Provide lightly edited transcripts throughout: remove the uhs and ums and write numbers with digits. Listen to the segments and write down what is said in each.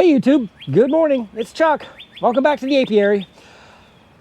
Hey YouTube, good morning, it's Chuck. Welcome back to the apiary.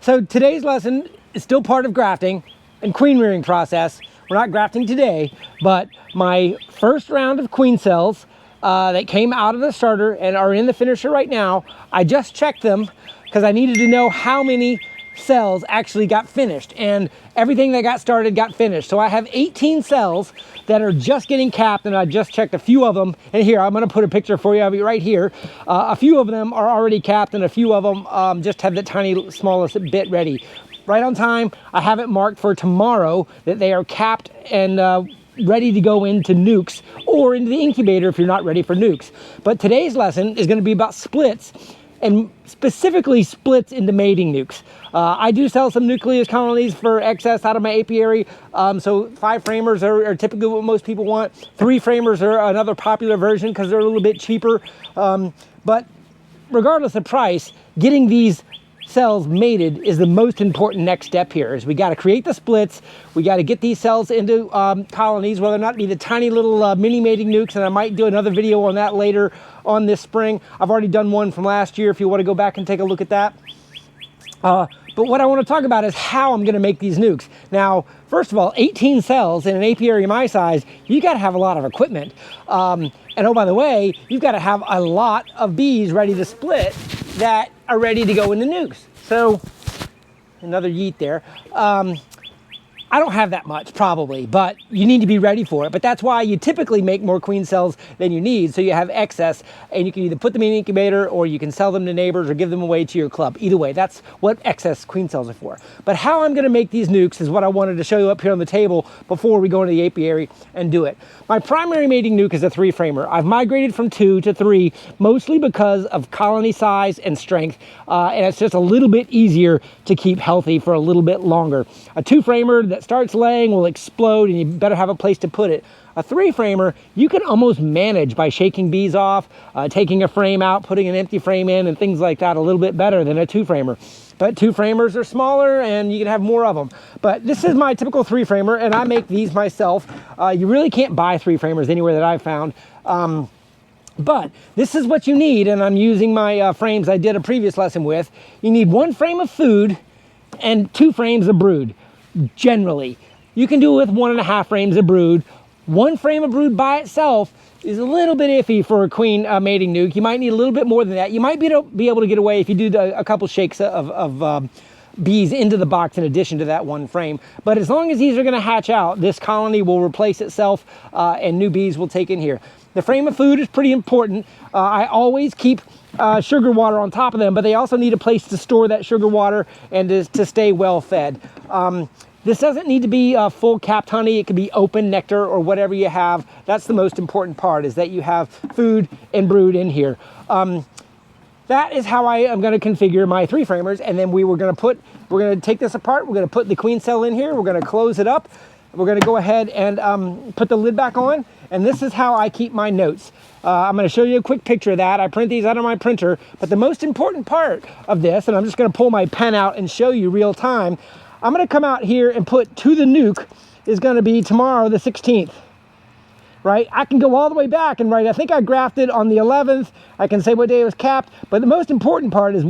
So today's lesson is still part of grafting and queen rearing process. We're not grafting today, but my first round of queen cells that came out of the starter and are in the finisher right now, I just checked them because I needed to know how many cells actually got finished, and everything that got started got finished. So I have 18 cells that are just getting capped, and I just checked a few of them. And here, I'm gonna put a picture for you of it right here. A few of them are already capped, and a few of them just have the tiny, smallest bit ready. Right on time. I have it marked for tomorrow that they are capped and ready to go into nukes or into the incubator if you're not ready for nukes. But today's lesson is gonna be about splits, and specifically splits into mating nukes. I do sell some nucleus colonies for excess out of my apiary. So 5 framers are typically what most people want. 3 framers are another popular version because they're a little bit cheaper. But regardless of price, getting these cells mated is the most important next step here. Is we got to create the splits, we got to get these cells into colonies, whether or not it be the tiny little mini mating nukes, and I might do another video on that later on this spring. I've already done one from last year if you want to go back and take a look at that. But what I want to talk about is how I'm going to make these nukes. Now, first of all, 18 cells in an apiary my size, you got to have a lot of equipment. And oh, by the way, you've got to have a lot of bees ready to split that are ready to go into nukes. So, another yeet there. I don't have that much probably, but you need to be ready for it. But that's why you typically make more queen cells than you need, so you have excess, and you can either put them in an incubator or you can sell them to neighbors or give them away to your club. Either way, that's what excess queen cells are for. But how I'm gonna make these nukes is what I wanted to show you up here on the table before we go into the apiary and do it. My primary mating nuke is a 3 framer. I've migrated from 2 to 3, mostly because of colony size and strength, and it's just a little bit easier to keep healthy for a little bit longer. A 2 framer that starts laying will explode, and you better have a place to put it. A 3 framer, you can almost manage by shaking bees off, taking a frame out, putting an empty frame in, and things like that a little bit better than a 2 framer. But 2 framers are smaller and you can have more of them. But this is my typical 3 framer, and I make these myself. You really can't buy 3 framers anywhere that I've found. But this is what you need, and I'm using my frames I did a previous lesson with. You need 1 frame of food and 2 frames of brood. Generally, you can do it with 1.5 frames of brood. 1 frame of brood by itself is a little bit iffy for a queen mating nuke. You might need a little bit more than that. You might be able to get away if you do a couple shakes of bees into the box in addition to that 1 frame. But as long as these are going to hatch out, this colony will replace itself and new bees will take in here. The frame of food is pretty important. I always keep sugar water on top of them, but they also need a place to store that sugar water and to stay well fed. This doesn't need to be full capped honey. It could be open nectar or whatever you have. That's the most important part, is that you have food and brood in here. That is how I am going to configure my 3 framers, and then we're going to take this apart. We're going to put the queen cell in here. We're going to close it up. We're going to go ahead and put the lid back on, and this is how I keep my notes. I'm going to show you a quick picture of that. I print these out of my printer, but the most important part of this, and I'm just going to pull my pen out and show you real time, I'm going to come out here and put to the nuke is going to be tomorrow the 16th. Right? I can go all the way back and write, I think I grafted on the 11th. I can say what day it was capped, but the most important part is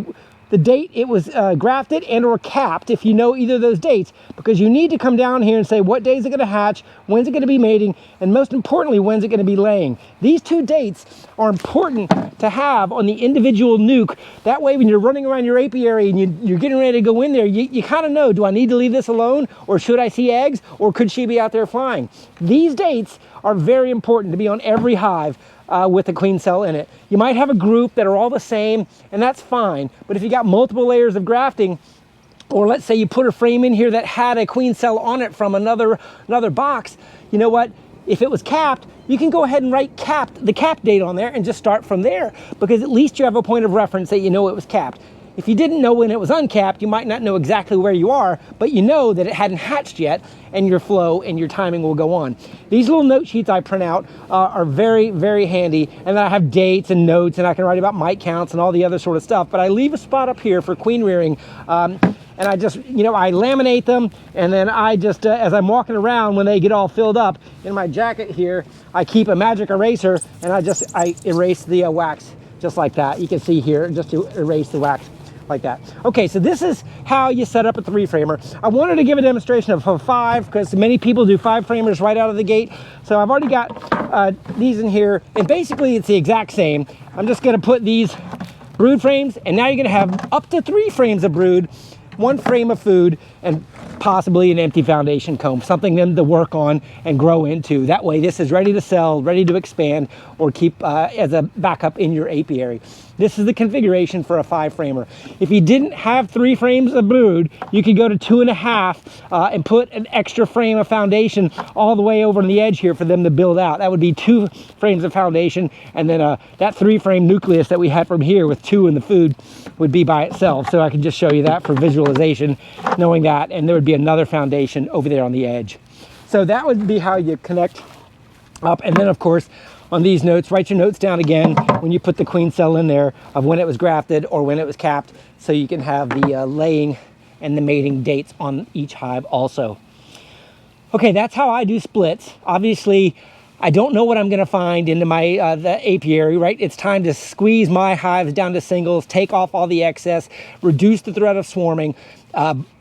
the date it was grafted and or capped, if you know either of those dates, because you need to come down here and say what day is it going to hatch, when's it going to be mating, and most importantly, when's it going to be laying. These 2 dates are important to have on the individual nuke. That way, when you're running around your apiary and you're getting ready to go in there, you kind of know, do I need to leave this alone, or should I see eggs, or could she be out there flying? These dates are very important to be on every hive with a queen cell in it. You might have a group that are all the same, and that's fine. But if you got multiple layers of grafting, or let's say you put a frame in here that had a queen cell on it from another box, you know what? If it was capped, you can go ahead and write the cap date on there and just start from there, because at least you have a point of reference that you know it was capped. If you didn't know when it was uncapped, you might not know exactly where you are, but you know that it hadn't hatched yet, and your flow and your timing will go on. These little note sheets I print out are very, very handy, and then I have dates and notes, and I can write about mite counts and all the other sort of stuff, but I leave a spot up here for queen rearing, and I just, I laminate them, and then I just, as I'm walking around, when they get all filled up, in my jacket here, I keep a magic eraser, and I erase the wax just like that. You can see here, just to erase the wax like that. Okay, so this is how you set up a 3-framer. I wanted to give a demonstration of a 5 because many people do 5-framers right out of the gate. So I've already got these in here, and basically it's the exact same. I'm just gonna put these brood frames, and now you're gonna have up to 3 frames of brood, 1 frame of food, and possibly an empty foundation comb, something them to work on and grow into. That way this is ready to sell, ready to expand, or keep as a backup in your apiary. This is the configuration for a 5-framer. If you didn't have 3 frames of brood, you could go to 2.5 and put an extra frame of foundation all the way over on the edge here for them to build out. That would be 2 frames of foundation, and then that 3-frame nucleus that we had from here with 2 in the food would be by itself. So I can just show you that for visualization, knowing that, and there would be another foundation over there on the edge. So that would be how you connect up. And then of course, on these notes, write your notes down again when you put the queen cell in there of when it was grafted or when it was capped, so you can have the laying and the mating dates on each hive also. Okay, that's how I do splits. Obviously, I don't know what I'm gonna find into my the apiary, right? It's time to squeeze my hives down to singles, take off all the excess, reduce the threat of swarming.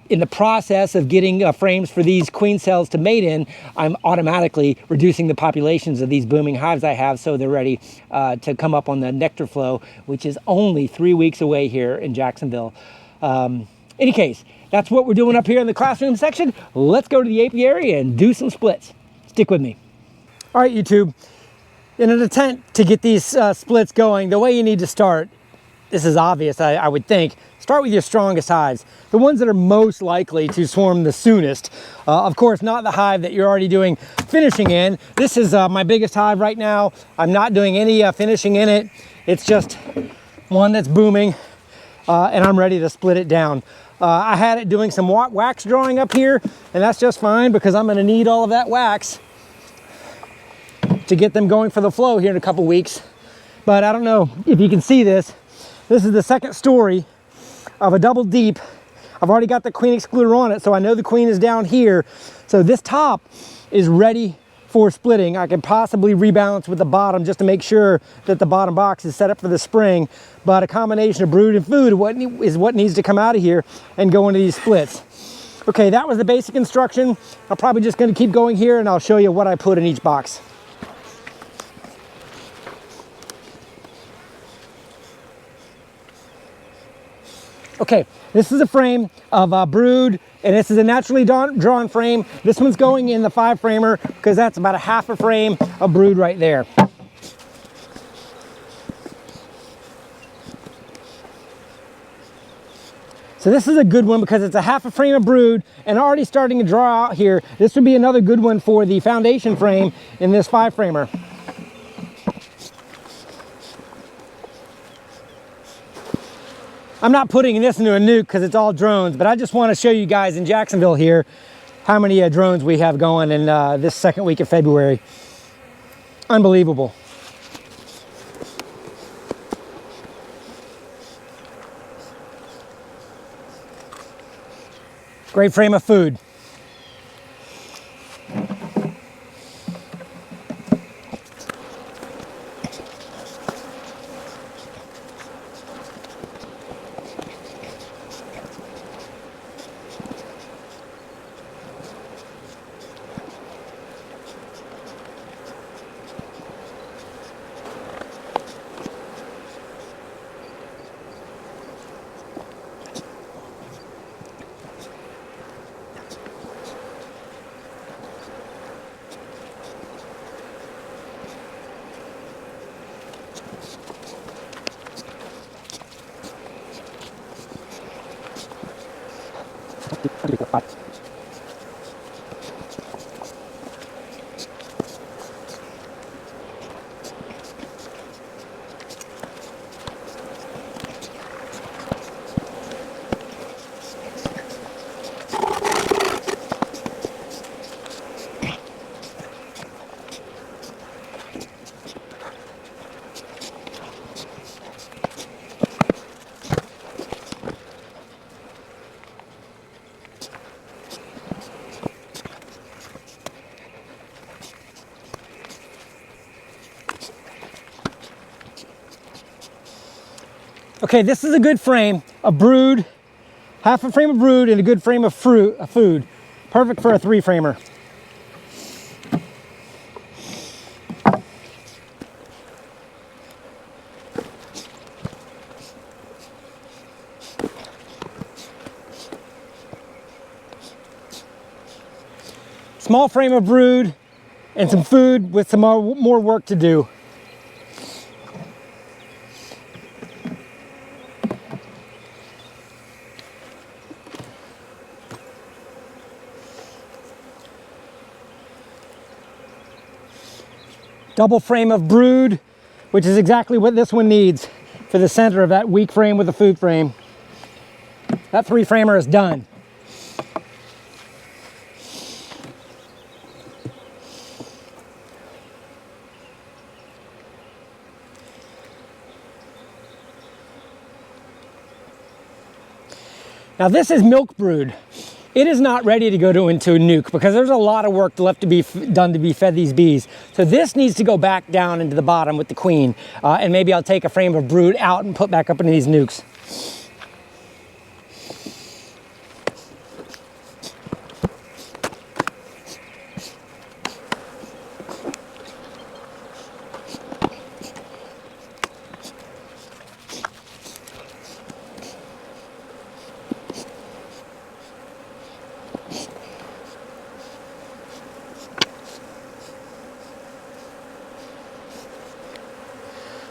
In the process of getting frames for these queen cells to mate in, I'm automatically reducing the populations of these booming hives I have, so they're ready to come up on the nectar flow, which is only 3 weeks away here in Jacksonville. Any case, that's what we're doing up here in the classroom section. Let's go to the apiary and do some splits. Stick with me. All right, YouTube. In an attempt to get these splits going, the way you need to start, this is obvious, I would think, start with your strongest hives, the ones that are most likely to swarm the soonest. Of course, not the hive that you're already doing finishing in. This is my biggest hive right now. I'm not doing any finishing in it. It's just one that's booming, and I'm ready to split it down. I had it doing some wax drawing up here, and that's just fine because I'm gonna need all of that wax to get them going for the flow here in a couple weeks. But I don't know if you can see this. This is the second story of a double deep. I've already got the queen excluder on it, so I know the queen is down here. So this top is ready for splitting. I can possibly rebalance with the bottom just to make sure that the bottom box is set up for the spring. But a combination of brood and food is what needs to come out of here and go into these splits. Okay, that was the basic instruction. I'm probably just gonna keep going here, and I'll show you what I put in each box. Okay, this is a frame of brood, and this is a naturally drawn frame. This one's going in the 5-framer because that's about a half a frame of brood right there. So this is a good one because it's a half a frame of brood and already starting to draw out here. This would be another good one for the foundation frame in this 5-framer. I'm not putting this into a nuke because it's all drones, but I just want to show you guys in Jacksonville here how many drones we have going in this second week of February. Unbelievable. Great frame of food. Okay, this is a good frame, a brood, half a frame of brood and a good frame of food. Perfect for a 3-framer. Small frame of brood and some food with some more work to do. Double frame of brood, which is exactly what this one needs for the center of that weak frame with the food frame. That 3-framer is done. Now this is milk brood. It is not ready to go into a nuke because there's a lot of work left to be done to be fed these bees. So this needs to go back down into the bottom with the queen. And maybe I'll take a frame of brood out and put back up into these nukes.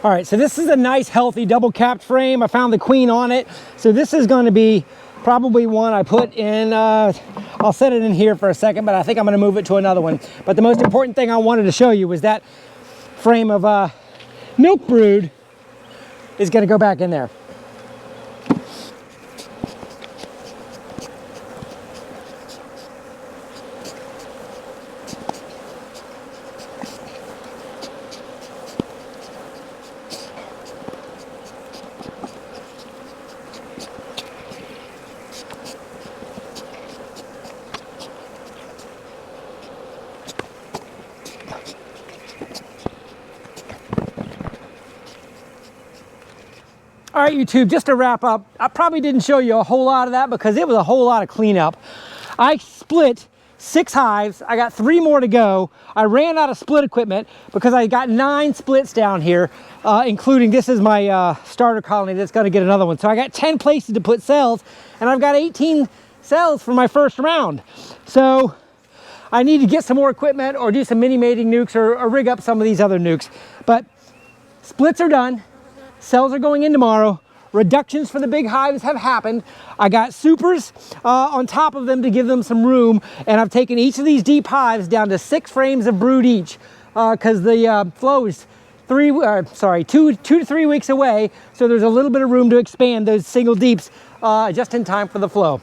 All right, so this is a nice, healthy, double-capped frame. I found the queen on it. So this is going to be probably one I put in, I'll set it in here for a second, but I think I'm going to move it to another one. But the most important thing I wanted to show you was that frame of milk brood is going to go back in there. All right, YouTube, just to wrap up, I probably didn't show you a whole lot of that because it was a whole lot of cleanup. I split 6 hives. I got 3 more to go. I ran out of split equipment because I got 9 splits down here, including this is my starter colony that's going to get another one. So I got 10 places to put cells, and I've got 18 cells for my first round. So I need to get some more equipment or do some mini mating nukes or rig up some of these other nukes. But splits are done. Cells are going in tomorrow. Reductions for the big hives have happened. I got supers on top of them to give them some room, and I've taken each of these deep hives down to 6 frames of brood each because the flow is 2 to 3 weeks away, so there's a little bit of room to expand those single deeps just in time for the flow.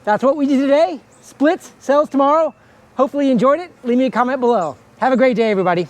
That's what we did today. Splits, cells tomorrow. Hopefully you enjoyed it. Leave me a comment below. Have a great day, everybody.